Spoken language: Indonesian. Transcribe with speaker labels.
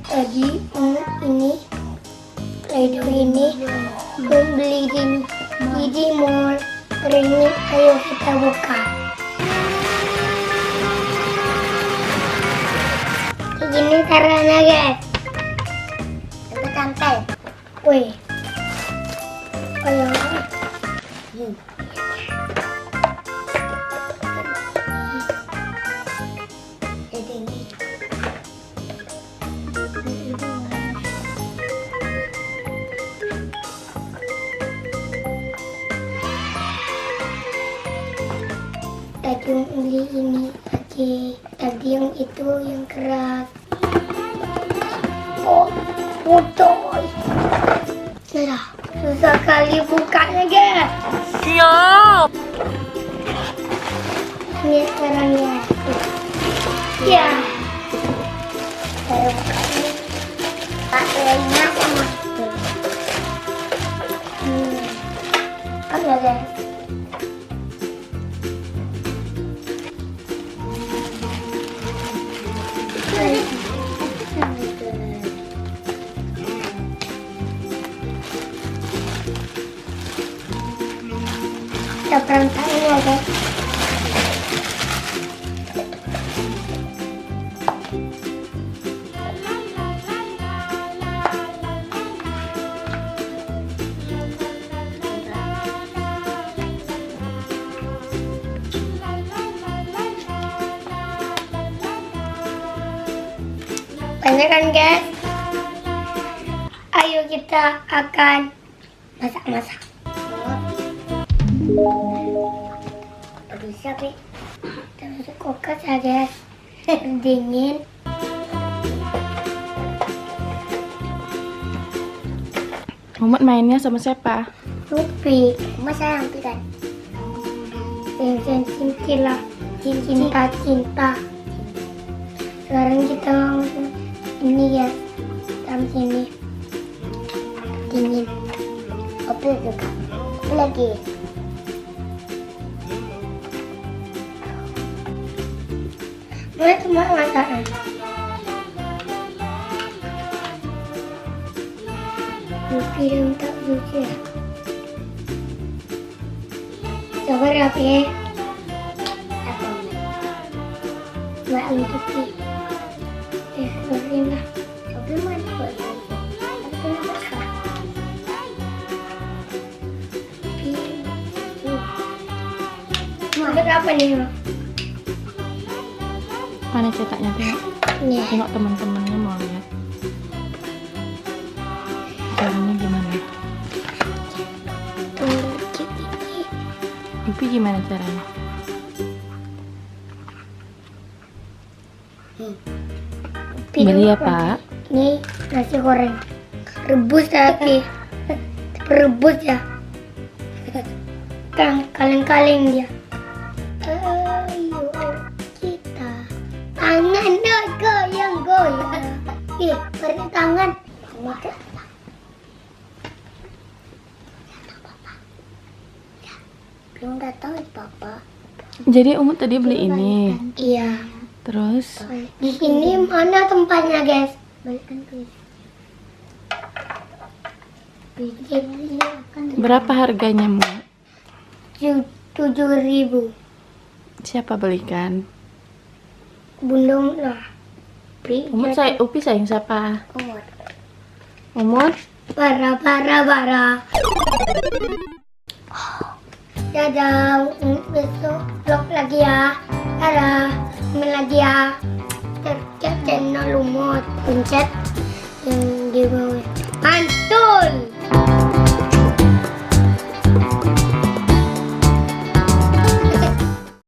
Speaker 1: Tadi ini Play-Doh ini beli di mall. Hari ini ayo kita buka. Gini caranya guys. Kita tempel. Wih. Ayo. Tadi yang beli ini tadi yang itu yang keras. Oh, botol. Sudah susah kali bukanya guys.
Speaker 2: Siap.
Speaker 1: Ini caranya. Ya. Saya buka ini. Pakainya sama itu. Kan ya guys. Kita perantain ya guys. Banyak kan guys? Ayo kita akan masak-masak. Bisa nih. Kita masuk kulkas ya guys. Dingin.
Speaker 2: Muhammad mainnya sama siapa?
Speaker 1: Lupi. Mas sayang kan? Cinta. Cinta. Sekarang kita ini ya. Dalam sini. Dingin. Oke juga. Lagi. Mana cuma masakan. Lupi yang tak lucu ya. Sabar ya Pi. Mbak Lupi. Sabarin lah. Sabar mana buat apa nih?
Speaker 2: Mana cetaknya tengok?
Speaker 1: Nih.
Speaker 2: Tengok teman-temannya mau lihat. Caranya gimana? Lupi gimana caranya? Beli ya Pak?
Speaker 1: Ini nasi goreng. Rebus tapi rebus ya. Kaleng-kaleng dia. Ayo kita tangan goyang-goyang. Pakai tangan. Belum datang Papa.
Speaker 2: Jadi Umut tadi beli ini.
Speaker 1: Iya.
Speaker 2: Terus
Speaker 1: Di sini mana tempatnya guys? Balikan please.
Speaker 2: berapa harganya, Mu?
Speaker 1: 7.000.
Speaker 2: Siapa belikan?
Speaker 1: Bundung lah.
Speaker 2: Upi sayang siapa?
Speaker 1: Umur.
Speaker 2: Umut?
Speaker 1: Bara. Dadah, besok vlog lagi ya. Dadah, main lagi ya. Tercet channel Lumut. Pencet yang di bawah. Mantul!